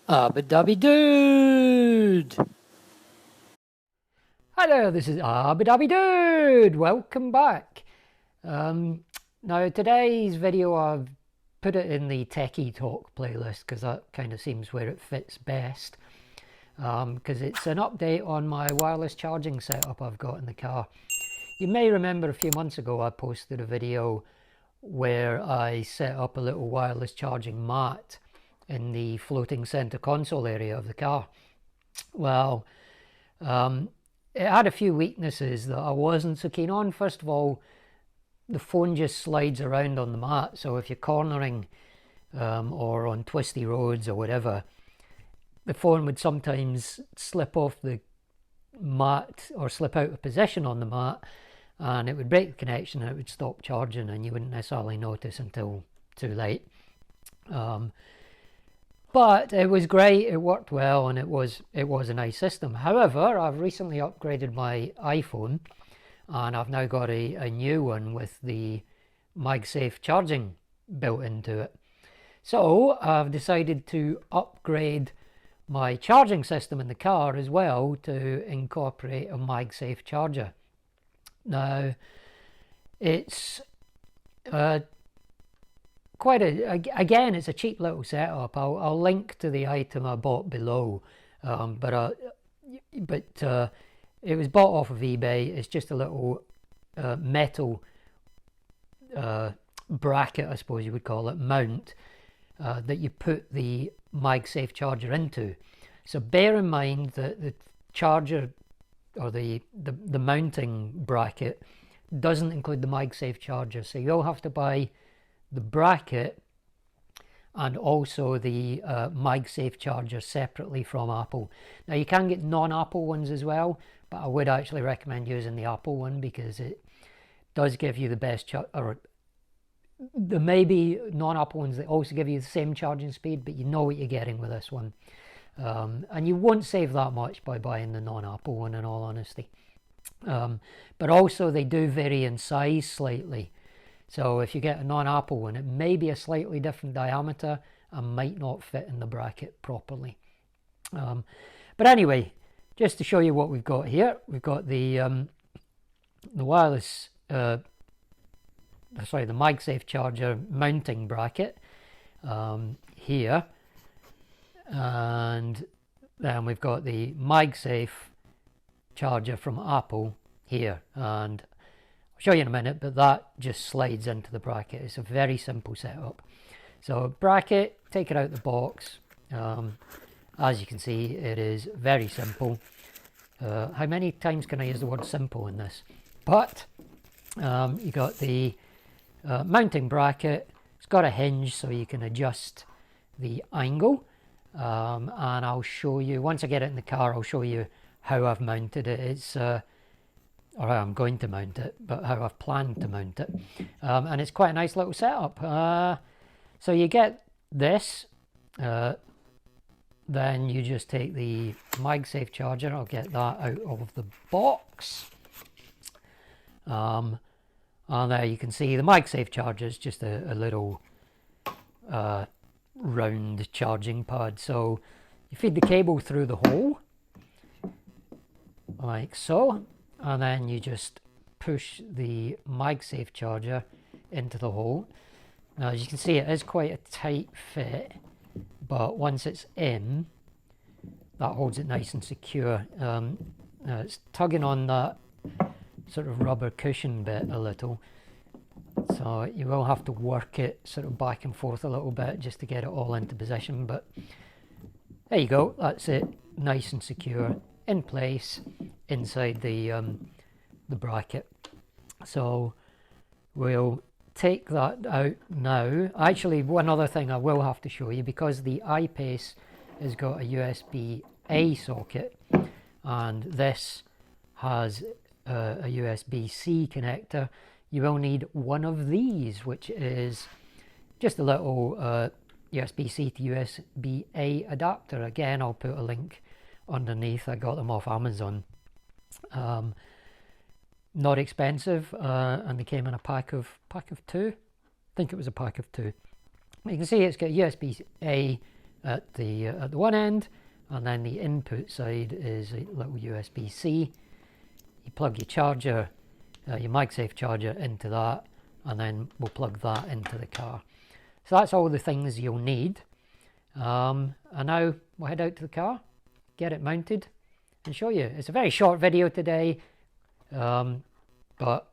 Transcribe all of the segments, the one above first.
Abba-dabby dude! Hi there, this is Abba-dabby dude! Welcome back. Now today's video I've put it in the Techy talk playlist because that kind of seems where it fits best. Because it's an update on my wireless charging setup I've got in the car. You may remember a few months ago I posted a video where I set up a little wireless charging mat in the floating center console area of the car. Well, it had a few weaknesses that I wasn't so keen on. First of all, the phone just slides around on the mat, so if you're cornering or on twisty roads or whatever, the phone would sometimes slip off the mat or slip out of position on the mat, and it would break the connection and it would stop charging, and you wouldn't necessarily notice until too late. But it was great, it worked well, and it was a nice system. However, I've recently upgraded my iPhone, and I've now got a new one with the MagSafe charging built into it. So I've decided to upgrade my charging system in the car as well to incorporate a MagSafe charger. Now, it's quite again, it's a cheap little setup. I'll link to the item I bought below, but it was bought off of eBay. It's just a little metal bracket, I suppose you would call it, mount that you put the MagSafe charger into. So bear in mind that the charger or the mounting bracket doesn't include the MagSafe charger, so you'll have to buy the bracket and also the MagSafe charger separately from Apple. Now you can get non-Apple ones as well, but I would actually recommend using the Apple one because it does give you the best or there may be non-Apple ones that also give you the same charging speed, but you know what you're getting with this one. And you won't save that much by buying the non-Apple one, in all honesty. But also they do vary in size slightly. So if you get a non-Apple one, it may be a slightly different diameter and might not fit in the bracket properly. But anyway, just to show you what we've got here, we've got the wireless, the MagSafe charger mounting bracket here, and then we've got the MagSafe charger from Apple here, and I'll show you in a minute, but that just slides into the bracket. It's a very simple setup. So bracket, take it out the box. As you can see, it is very simple. How many times can I use the word simple in this? But you got the mounting bracket. It's got a hinge so you can adjust the angle, and I'll show you, once I get it in the car, I'll show you how I've mounted it. It's or how I'm going to mount it, but how I've planned to mount it. And it's quite a nice little setup. So you get this, then you just take the MagSafe charger. I'll get that out of the box. And there you can see the MagSafe charger is just a little round charging pad. So you feed the cable through the hole, like so, and then you just push the MagSafe charger into the hole. Now, as you can see, it is quite a tight fit, but once it's in, that holds it nice and secure. Now it's tugging on that sort of rubber cushion bit a little, so you will have to work it sort of back and forth a little bit just to get it all into position, but there you go, that's it, nice and secure in place inside the bracket. So we'll take that out now. Actually, one other thing I will have to show you, because the iPace has got a USB-A socket and this has a USB-C connector, you will need one of these, which is just a little USB-C to USB-A adapter. Again, I'll put a link underneath. I got them off Amazon. Not expensive, and they came in a pack of two. I think it was a pack of two. You can see it's got USB-A at the one end, and then the input side is a little USB-C. You plug your charger, your MagSafe charger into that, and then we'll plug that into the car. So that's all the things you'll need. And now we'll head out to the car, get it mounted, and show you. It's a very short video today, but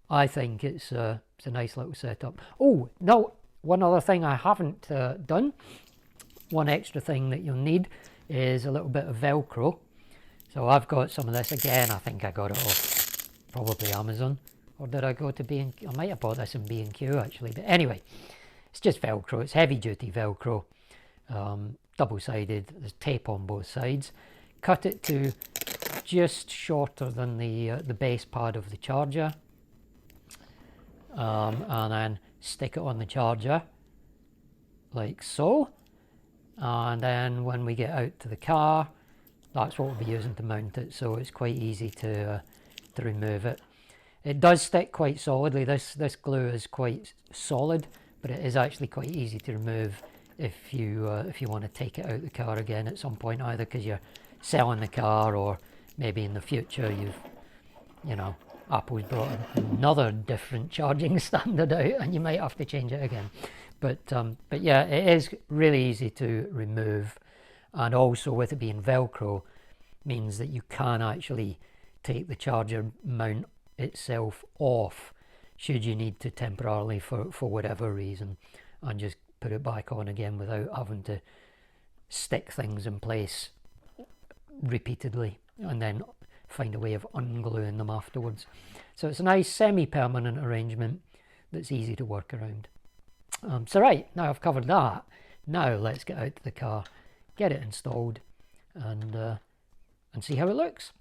I think it's a nice little setup. Oh, no, one other thing I haven't done. One extra thing that you'll need is a little bit of Velcro. So I've got some of this. Again, I think I got it off probably Amazon. Or did I go to B&Q? I might have bought this in B&Q actually. But anyway, it's just Velcro. It's heavy duty Velcro. Double-sided. There's tape on both sides. Cut it to just shorter than the base pad of the charger. And then stick it on the charger like so. And then when we get out to the car, that's what we'll be using to mount it, so it's quite easy to remove it. It does stick quite solidly. This glue is quite solid, but it is actually quite easy to remove if you want to take it out the car again at some point, either because you're selling the car, or maybe in the future Apple's brought another different charging standard out and you might have to change it again. But yeah, it is really easy to remove, and also with it being Velcro means that you can actually take the charger mount itself off should you need to temporarily for whatever reason, and just put it back on again without having to stick things in place repeatedly and then find a way of ungluing them afterwards. So it's a nice semi-permanent arrangement that's easy to work around. So right, now I've covered that, now let's get out to the car, get it installed, and see how it looks.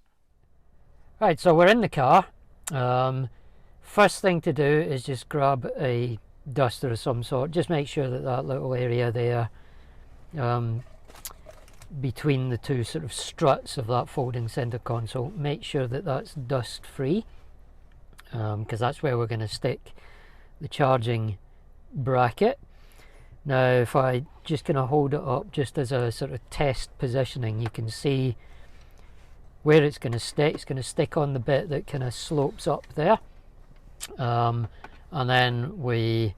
Right, so we're in the car. First thing to do is just grab a duster of some sort. Just make sure that that little area there between the two sort of struts of that folding center console, make sure that that's dust free, because that's where we're going to stick the charging bracket. Now if I just kind of hold it up just as a sort of test positioning, you can see where it's going to stick. It's going to stick on the bit that kind of slopes up there, and then we'll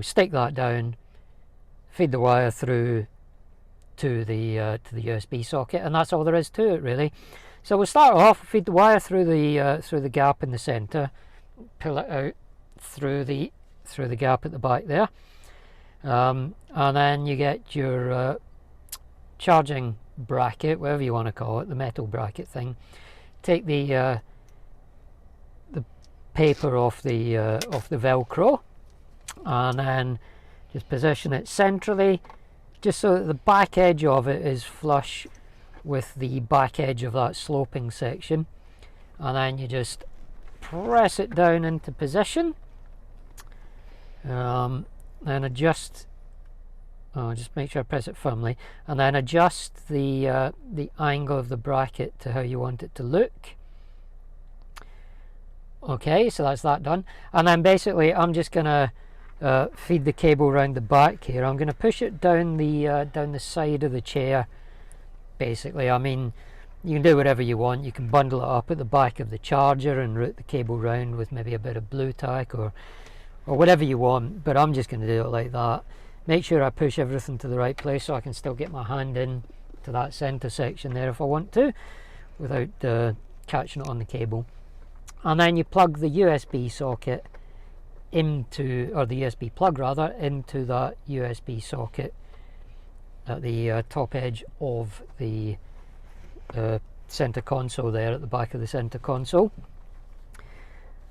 stick that down, feed the wire through to the USB socket, and that's all there is to it really. So we'll start off, feed the wire through the gap in the center, pull it out through the gap at the back there, and then you get your charging bracket, whatever you want to call it, the metal bracket thing. Take the paper off the Velcro, and then just position it centrally, just so that the back edge of it is flush with the back edge of that sloping section, and then you just press it down into position, then adjust, just make sure I press it firmly, and then adjust the angle of the bracket to how you want it to look. Okay, so that's that done, and then basically I'm just gonna feed the cable around the back here. I'm going to push it down the side of the chair. Basically, I mean, you can do whatever you want. You can bundle it up at the back of the charger and route the cable round with maybe a bit of blue tack or whatever you want, but I'm just going to do it like that. Make sure I push everything to the right place so I can still get my hand in to that center section there if I want to, without catching it on the cable. And then you plug the USB socket into, or the USB plug rather, into that USB socket at the top edge of the center console there at the back of the center console,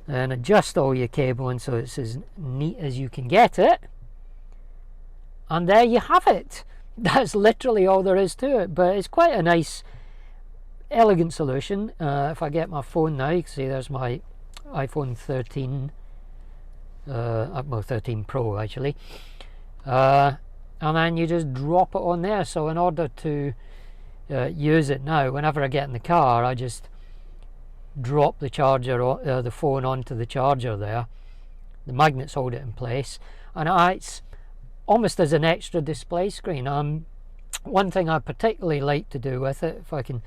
and adjust all your cabling so it's as neat as you can get it, and there you have it. That's literally all there is to it, but it's quite a nice elegant solution. If I get my phone now, you can see there's my iPhone 13, well 13 Pro actually, and then you just drop it on there. So in order to use it now, whenever I get in the car, I just drop the charger, the phone onto the charger there. The magnets hold it in place, and it's almost as an extra display screen. One thing I particularly like to do with it, if I can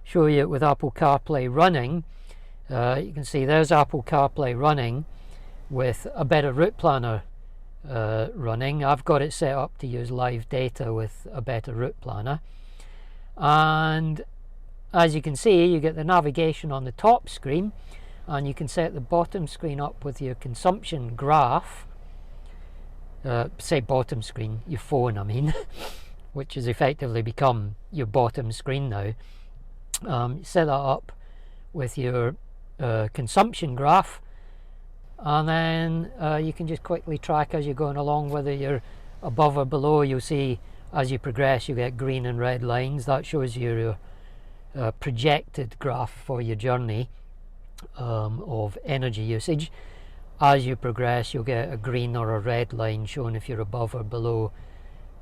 show you it with Apple CarPlay running, you can see there's Apple CarPlay running with a better route planner running. I've got it set up to use live data with a better route planner, and as you can see, you get the navigation on the top screen, and you can set the bottom screen up with your consumption graph. Say bottom screen, your phone I mean, which has effectively become your bottom screen now. Set that up with your consumption graph, and then you can just quickly track as you're going along whether you're above or below. You'll see as you progress you get green and red lines. That shows your projected graph for your journey of energy usage. As you progress you'll get a green or a red line showing if you're above or below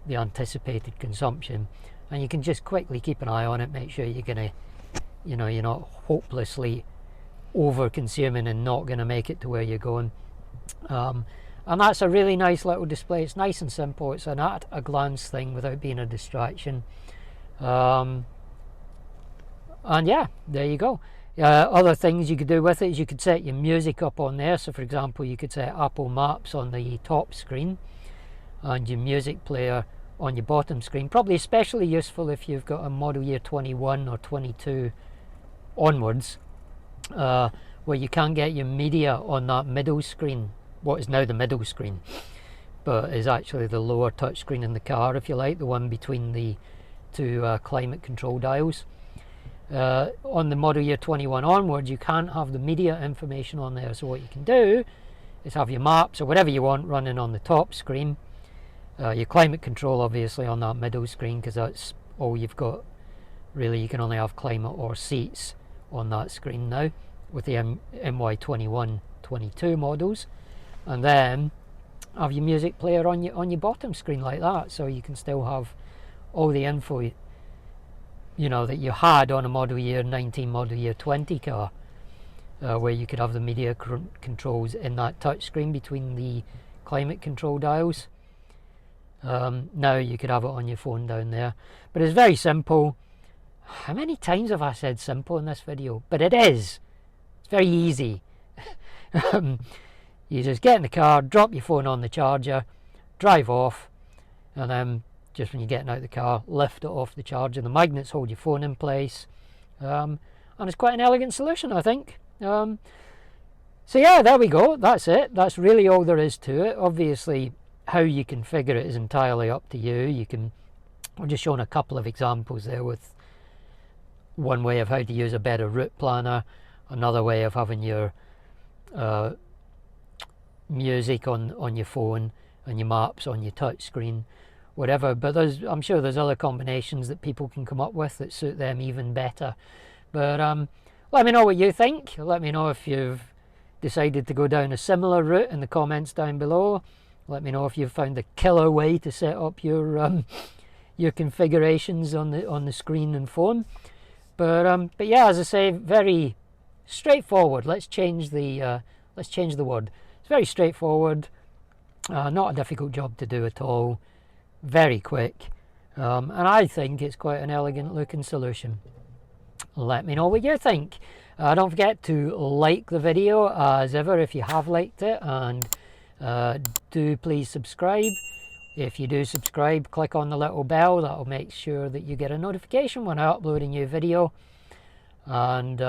the anticipated consumption, and you can just quickly keep an eye on it, make sure you're gonna, you know, you're not hopelessly over consuming and not going to make it to where you're going. And that's a really nice little display. It's nice and simple. It's an at a glance thing without being a distraction. And yeah, there you go. Other things you could do with it is you could set your music up on there. So for example, you could set Apple Maps on the top screen and your music player on your bottom screen. Probably especially useful if you've got a model year 21 or 22 onwards, where you can't get your media on that middle screen, what is now the middle screen, but is actually the lower touch screen in the car, if you like, the one between the two climate control dials. On the model year 21 onwards you can't have the media information on there, so what you can do is have your maps or whatever you want running on the top screen, your climate control obviously on that middle screen, because that's all you've got really. You can only have climate or seats on that screen now with the MY21 22 models, and then have your music player on your bottom screen like that, so you can still have all the info, you know, that you had on a model year 19 model year 20 car, where you could have the media controls in that touch screen between the climate control dials. Now you could have it on your phone down there, but it's very simple. How many times have I said simple in this video? But it is. It's very easy. You just get in the car, drop your phone on the charger, drive off, and then just when you're getting out of the car, lift it off the charger. The magnets hold your phone in place, and it's quite an elegant solution, I think. So yeah, there we go. That's it. That's really all there is to it. Obviously, how you configure it is entirely up to you. You can. I've just shown a couple of examples there with one way of how to use a better route planner, another way of having your music on your phone and your maps on your touch screen, whatever. But I'm sure there's other combinations that people can come up with that suit them even better. But let me know what you think. Let me know if you've decided to go down a similar route in the comments down below. Let me know if you've found the killer way to set up your configurations on the screen and phone. But yeah, as I say, very straightforward. Let's change the word. It's very straightforward. Not a difficult job to do at all. Very quick, and I think it's quite an elegant looking solution. Let me know what you think. Don't forget to like the video as ever if you have liked it, and do please subscribe. If you do subscribe, click on the little bell. That'll make sure that you get a notification when I upload a new video. And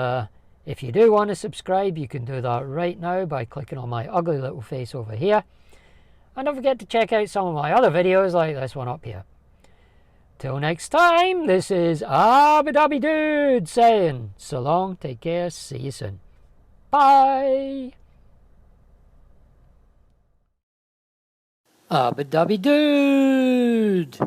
if you do want to subscribe, you can do that right now by clicking on my ugly little face over here. And don't forget to check out some of my other videos like this one up here. Till next time, this is Abu Dhabi Dude saying so long, take care, see you soon. Bye! Abu Dhabi Dude!